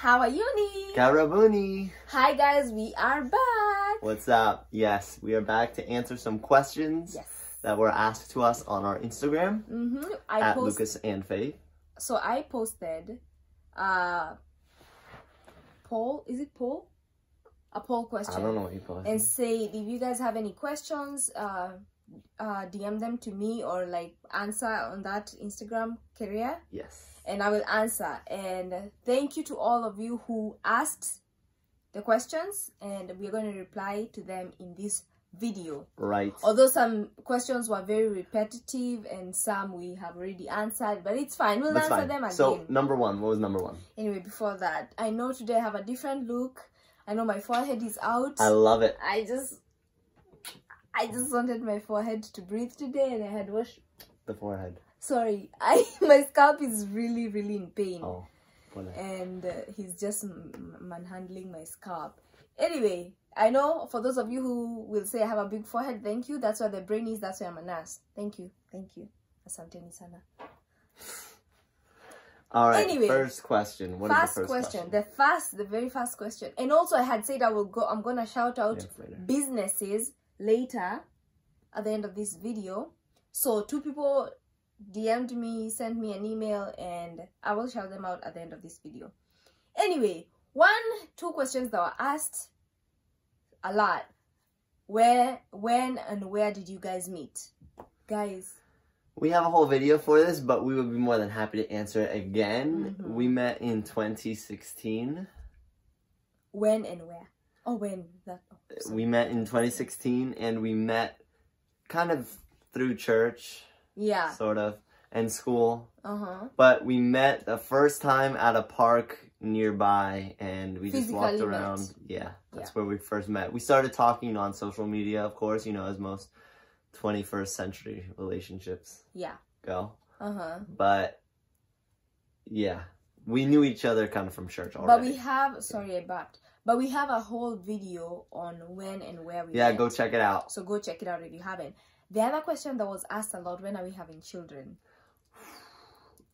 How are you? Karabuni. Hi guys, we are back. What's up? Yes, we are back to answer some questions that were asked to us on our Instagram at Lucas and Faith. So I posted poll. Is it poll? A poll question. I don't know what you posted. And say if you guys have any questions, DM them to me or like answer on that Instagram career. Yes. And I will answer. And thank you to all of you who asked the questions, and we're going to reply to them in this video. Right. Although some questions were very repetitive and some we have already answered, but it's fine. We'll answer them again. So number one, what was number one? Anyway, before that, I know today I have a different look. I know my forehead is out. I love it. I just wanted my forehead to breathe today, and I had washed the forehead. Sorry, my scalp is really in pain. Oh, and he's just manhandling my scalp. Anyway, I know for those of you who will say I have a big forehead, thank you. That's where the brain is. That's why I'm a nurse. Thank you. Asanteni sana. All right. Anyway, first question. What is the first question? The very first question. And also, I had said I'm gonna shout out businesses later at the end of this video. So 2 people DM'd me, sent me an email, and I will shout them out at the end of this video. Anyway, 2 questions that were asked a lot. When and where did you guys meet? Guys, we have a whole video for this, but we would be more than happy to answer it again. We met in 2016. When and where? Oh, when? We met in 2016, and we met kind of through church. Yeah. Sort of. And school. But we met the first time at a park nearby, and we just walked around. Yeah. That's where we first met. We started talking on social media, of course, you know, as most 21st century relationships go. But yeah, we knew each other kind of from church already. But we have, but we have a whole video on when and where we met. Go check it out. So go check it out if you haven't. The other question that was asked a lot, when are we having children?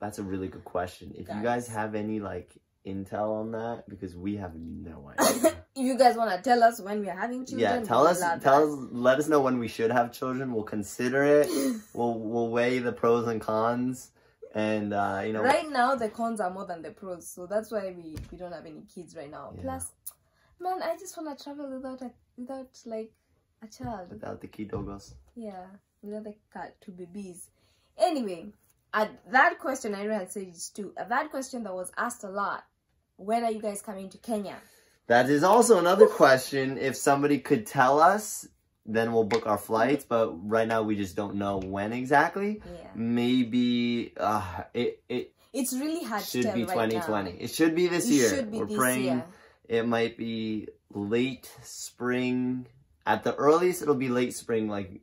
That's a really good question. If you guys have any like intel on that, because we have no idea. If you guys want to tell us when we are having children, let us know when we should have children. We'll consider it. we'll weigh the pros and cons, and you know. Right now the cons are more than the pros, so that's why we don't have any kids right now. Yeah. Plus, man, I just want to travel without like a child. Without the kidogos. Yeah, without the cat, 2 babies. Anyway, at that question, I know I had said it's 2. At that question that was asked a lot, when are you guys coming to Kenya? That is also another question. If somebody could tell us, then we'll book our flights. But right now, we just don't know when exactly. Yeah. Maybe it's really hard to tell. Should be 2020. It should be this year. We're praying it might be late spring. At the earliest, it'll be late spring, like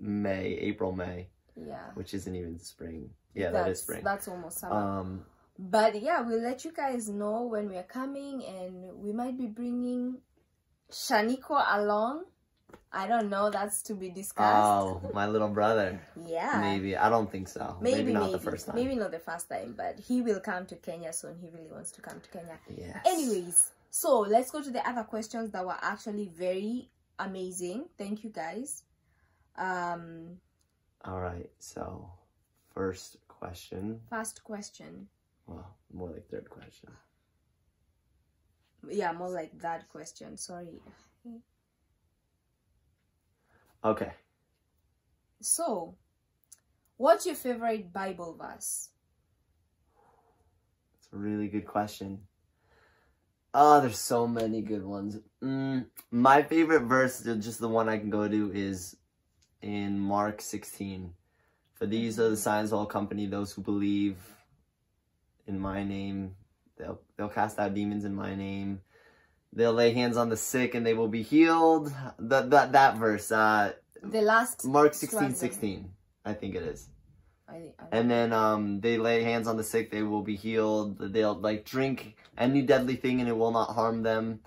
April, May. Yeah. Which isn't even spring. Yeah, that is spring. That's almost summer. But yeah, we'll let you guys know when we are coming, and we might be bringing Shaniko along. I don't know. That's to be discussed. Oh, my little brother. Yeah. Maybe. I don't think so. Maybe not the first time. Maybe not the first time, but he will come to Kenya soon. He really wants to come to Kenya. Yes. Anyways, so let's go to the other questions that were actually very amazing. Thank you guys. All right, so first question. Well, more like third question. Yeah, more like that question. Sorry. Okay. So, what's your favorite Bible verse? It's a really good question. Oh, there's so many good ones. My favorite verse, just the one I can go to, is in Mark 16. For these are the signs that will accompany those who believe in my name. They'll cast out demons in my name. They'll lay hands on the sick and they will be healed. That verse. The last. Mark 16:16. I think it is. And then they lay hands on the sick, they will be healed. They'll like drink any deadly thing and it will not harm them.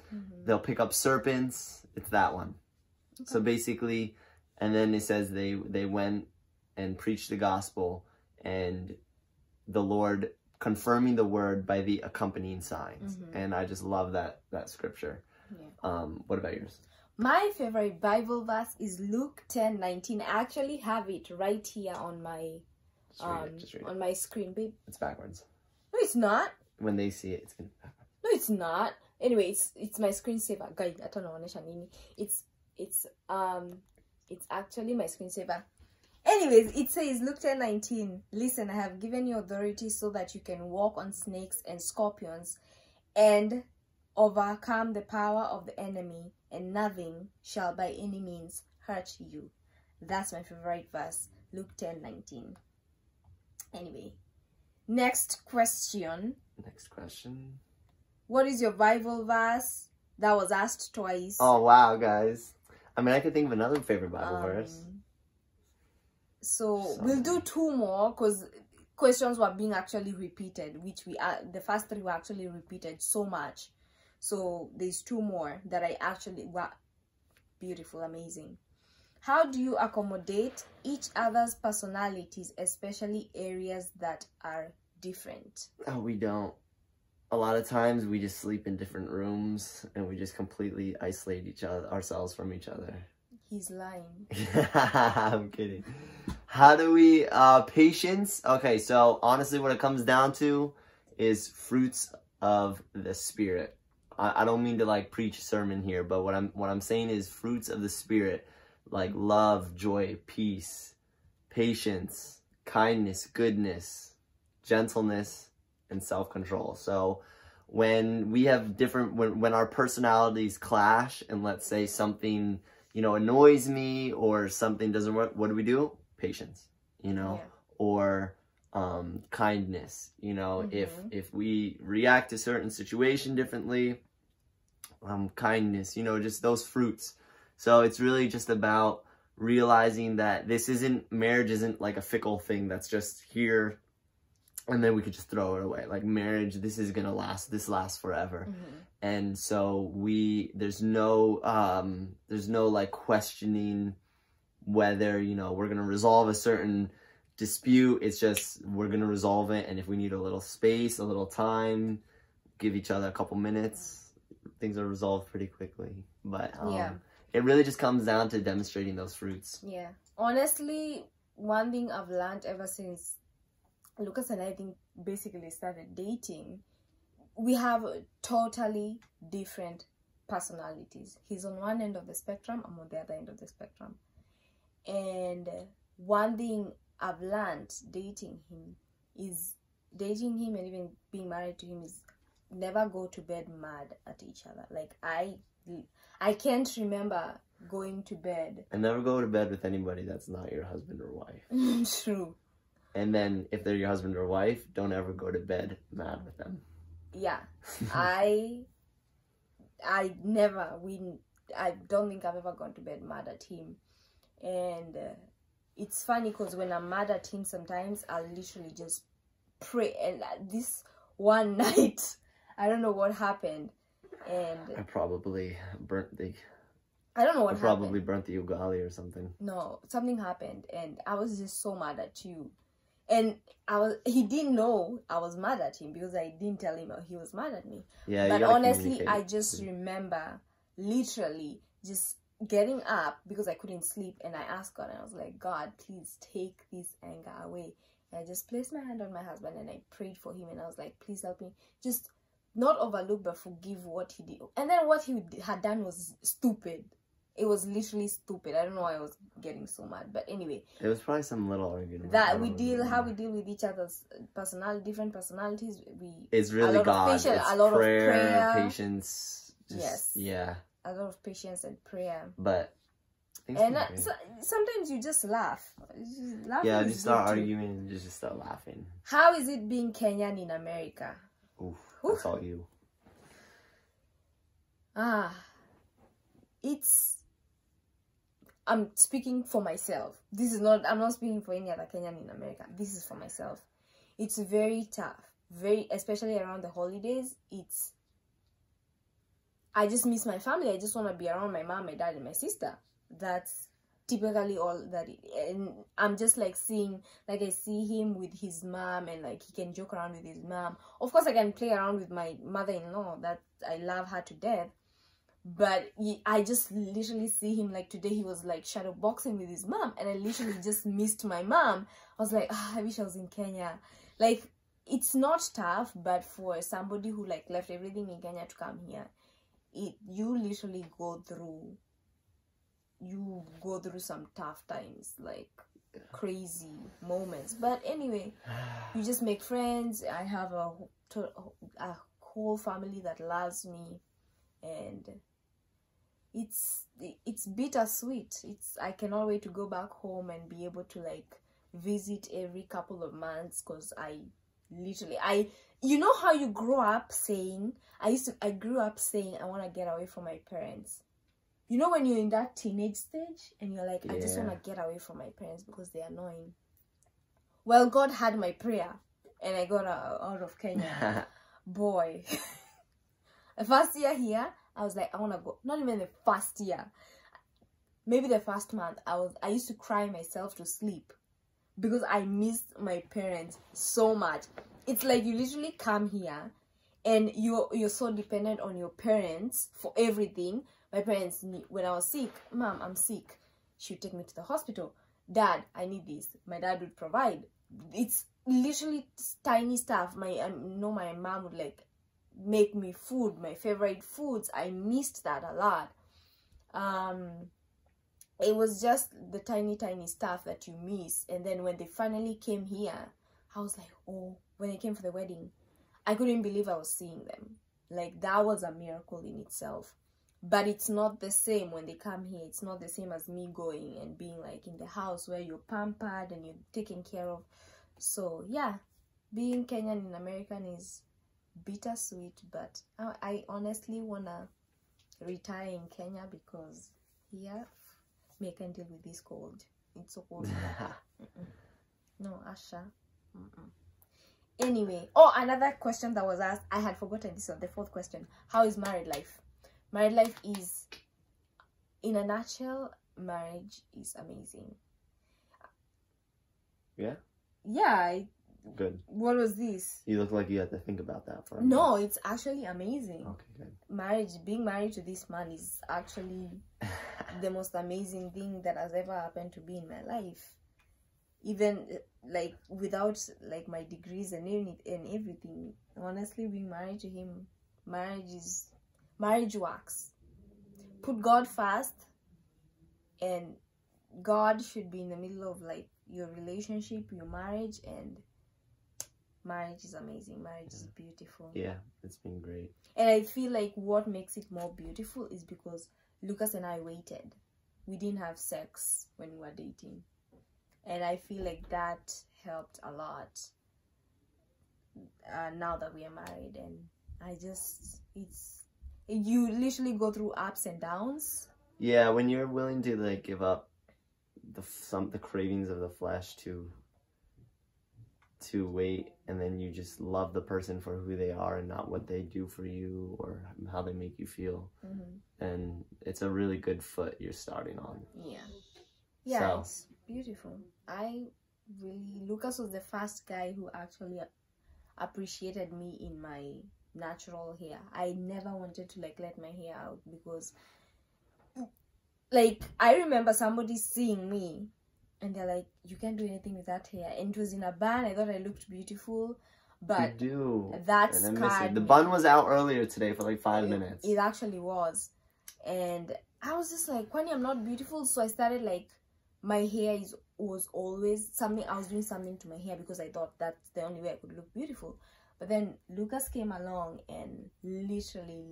They'll pick up serpents. It's that one. So basically, and then it says they went and preached the gospel, and the Lord confirming the word by the accompanying signs. And I just love that scripture. What about yours? My favorite Bible verse is Luke 10:19. I actually have it right here on my Just read it. on my screen, babe. It's backwards. No, it's not. When they see it, it's gonna be backwards. No, it's not. Anyway, it's my screensaver. Guys, I don't know. It's actually my screensaver. Anyways, it says Luke 10:19. Listen, I have given you authority so that you can walk on snakes and scorpions and overcome the power of the enemy, and nothing shall by any means hurt you. That's my favorite verse, Luke 10:19. Anyway, next question. What is your Bible verse? That was asked twice. Oh, wow, guys. I mean, I could think of another favorite Bible verse. So we'll do two more because questions were being actually repeated, which the first three were actually repeated so much. So there's two more that I actually were beautiful, amazing. How do you accommodate each other's personalities, especially areas that are different? Oh, we don't. A lot of times we just sleep in different rooms and we just completely isolate ourselves from each other. He's lying. I'm kidding. How do we, patience? Okay, so honestly what it comes down to is fruits of the Spirit. I don't mean to like preach a sermon here, but what I'm saying is fruits of the Spirit, like love, joy, peace, patience, kindness, goodness, gentleness, and self-control. So when we have when our personalities clash, and let's say something, you know, annoys me or something doesn't work, what do? Patience, you know, or kindness, you know, if we react to certain situation differently, kindness, you know, just those fruits. So it's really just about realizing that marriage isn't like a fickle thing that's just here and then we could just throw it away. Like marriage, this lasts forever. And so there's no like questioning whether, you know, we're gonna resolve a certain dispute. It's just we're gonna resolve it, and if we need a little space, a little time, give each other a couple minutes, things are resolved pretty quickly. But it really just comes down to demonstrating those fruits. Yeah, honestly, one thing I've learned ever since Lucas and I think basically started dating, we have totally different personalities. He's on one end of the spectrum, I'm on the other end of the spectrum. And one thing I've learned dating him and even being married to him is never go to bed mad at each other. Like I can't remember going to bed. And never go to bed with anybody that's not your husband or wife. True. And then if they're your husband or wife, don't ever go to bed mad with them. Yeah. I don't think I've ever gone to bed mad at him. And it's funny because when I'm mad at him, sometimes I'll literally just pray. And this one night, I don't know what happened. And I probably burnt the... I don't know what happened. Probably burnt the ugali or something. No, something happened. And I was just so mad at you. And he didn't know I was mad at him because I didn't tell him he was mad at me. Yeah, but honestly, I just remember literally just getting up because I couldn't sleep, and I asked God, and I was like, God, please take this anger away. And I just placed my hand on my husband and I prayed for him, and I was like, please help me. Just not overlook but forgive what he did. And then what he had done was stupid. It was literally stupid. I don't know why I was getting so mad. But anyway. It was probably some little argument. How we deal with each other's different personalities. It's really God. It's a lot of prayer, patience. Yes. Yeah. A lot of patience and prayer. But. Sometimes you just laugh. Yeah, just start arguing and just start laughing. How is it being Kenyan in America? Oof. That's all you. I'm speaking for myself. I'm not speaking for any other Kenyan in America. This is for myself. It's very tough. Especially around the holidays. I just miss my family. I just want to be around my mom, my dad, and my sister. That's typically all that. And I'm just like seeing, like I see him with his mom, and like he can joke around with his mom. Of course I can play around with my mother-in-law, that I love her to death, but I just literally see him, like today he was like shadow boxing with his mom, and I literally just missed my mom. I was like, I wish I was in Kenya. Like, it's not tough, but for somebody who like left everything in Kenya to come here, you literally go through some tough times, like crazy moments. But anyway, you just make friends. I have a whole family that loves me, and it's bittersweet. I cannot wait to go back home and be able to like visit every couple of months, because you know how you grow up saying, I grew up saying I want to get away from my parents. You know when you're in that teenage stage and you're like, I just want to get away from my parents because they're annoying. Well, God had my prayer and I got out of Kenya. Boy. The first year here, I was like, I want to go. Not even the first year. Maybe the first month, I used to cry myself to sleep because I missed my parents so much. It's like you literally come here and you're so dependent on your parents for everything. My parents, when I was sick, Mom, I'm sick, she would take me to the hospital. Dad, I need this. My dad would provide. It's literally tiny stuff. My mom would like make me food, my favorite foods. I missed that a lot. It was just the tiny stuff that you miss. And then when they finally came here, I was like, oh, when they came for the wedding, I couldn't believe I was seeing them. Like, that was a miracle in itself. But it's not the same when they come here. It's not the same as me going and being like in the house where you're pampered and you're taken care of. So yeah, being Kenyan in American is bittersweet, but I honestly wanna retire in Kenya because here, me I can deal with this cold. It's so cold. No, Asha. Anyway, another question that was asked, I had forgotten this one, the fourth question. How is married life? Married life is, in a nutshell, marriage is amazing. Yeah? Yeah. Good. What was this? You look like you had to think about that for a No, minute. it's actually amazing. Okay, good. Being married to this man is actually the most amazing thing that has ever happened to me in my life. Even like without like my degrees and everything, honestly, being married to him, marriage works. Put God first, and God should be in the middle of like your relationship, your marriage, and marriage is amazing. Marriage is beautiful. Yeah, it's been great. And I feel like what makes it more beautiful is because Lucas and I waited. We didn't have sex when we were dating. And I feel like that helped a lot now that we are married. And you literally go through ups and downs. Yeah, when you're willing to like give up the cravings of the flesh to wait, and then you just love the person for who they are and not what they do for you or how they make you feel. And it's a really good foot you're starting on. Yeah, it's beautiful. Lucas was the first guy who actually appreciated me in my natural hair. I never wanted to like let my hair out because like I remember somebody seeing me and they're like, you can't do anything with that hair. And it was in a bun. I thought I looked beautiful, but you do. That scarred the me. bun was out earlier today for like 5 minutes. It actually was. And I was just like, Kwani, I'm not beautiful. So I started like, my hair was always something. I was doing something to my hair because I thought that's the only way I could look beautiful. But then Lucas came along and literally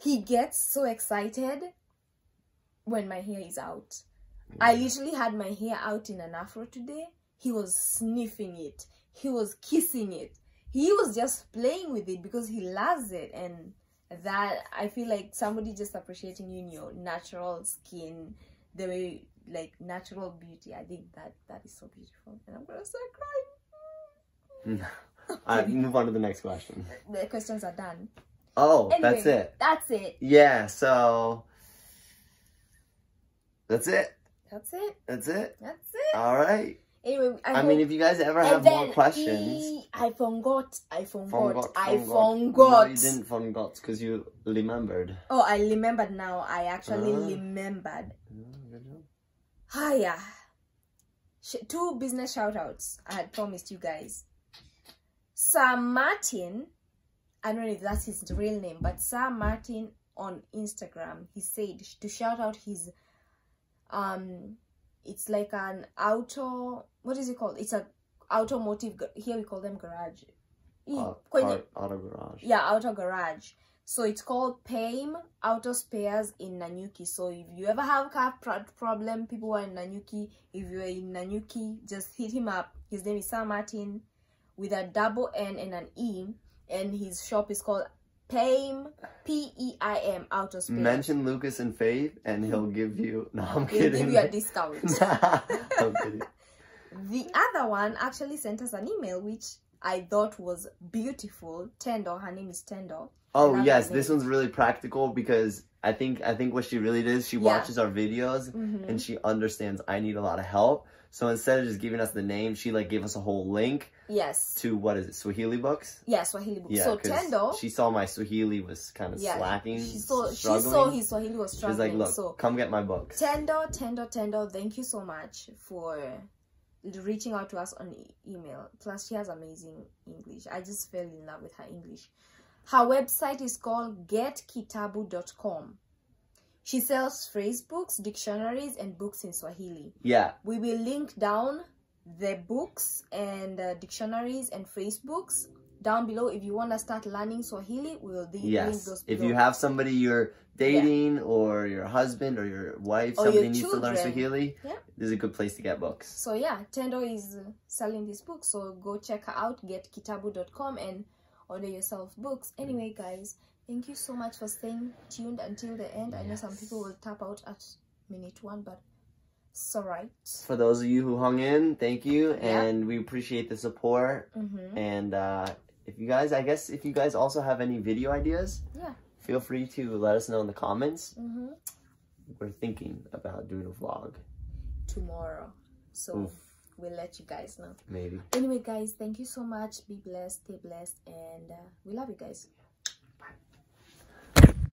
he gets so excited when my hair is out. I literally had my hair out in an afro today. He was sniffing it. He was kissing it. He was just playing with it because he loves it. And that, I feel like somebody just appreciating you in your natural skin, the way, like, natural beauty. I think that is so beautiful. And I'm gonna start crying. Alright, move on to the next question. The questions are done. Oh, Anyway, that's it. That's it. Yeah, so That's it. That's it. That's it. That's it. All right. Anyway, I mean, if you guys ever have more questions. I forgot. No, you didn't forgot because you remembered. Oh, I remembered now. I actually remembered. Good job. Hiya. 2 business shout outs I had promised you guys. Sir Martin, I don't know if that's his real name, but Sir Martin on Instagram, he said to shout out his it's like an auto, what is it called? It's a automotive, here we call them garage. Auto garage. Yeah, auto garage. So it's called Pame Auto Spares in Nanyuki. So if you ever have a car problem, people who are in Nanyuki, if you're in Nanyuki, just hit him up. His name is Sir Martin with a double N and an E, and his shop is called Pame, P-E-I-M, Auto Spares. Mention Lucas and Faith, and he'll give you. No, I'm kidding. He'll give you a discount. I'm kidding. The other one actually sent us an email, which I thought was beautiful. Tendo, her name is Tendo. Oh yes, this one's really practical because I think what she really did is she watches our videos and she understands I need a lot of help. So instead of just giving us the name, she like gave us a whole link. Yes. To what is it? Swahili books? Yeah, Swahili books. Yeah, so Tendo, she saw my Swahili was kind of slacking. She saw his Swahili was struggling. She's like, look, so, come get my books. Tendo, thank you so much for reaching out to us on email. Plus, she has amazing English. I just fell in love with her English. Her website is called getkitabu.com. She sells phrasebooks, dictionaries, and books in Swahili. Yeah. We will link down the books and dictionaries and phrasebooks down below. If you want to start learning Swahili, we will link those below. If you have somebody you're dating or your husband or your wife, or somebody needs to learn Swahili, this is a good place to get books. So yeah, Tendo is selling this book. So go check her out, getkitabu.com, and order yourself books. Anyway, guys, thank you so much for staying tuned until the end. I know some people will tap out at minute 1, but it's alright. For those of you who hung in, thank you, and we appreciate the support. And if you guys also have any video ideas, feel free to let us know in the comments. We're thinking about doing a vlog tomorrow, so we'll let you guys know. Maybe. Anyway, guys, thank you so much. Be blessed, stay blessed, and we love you guys.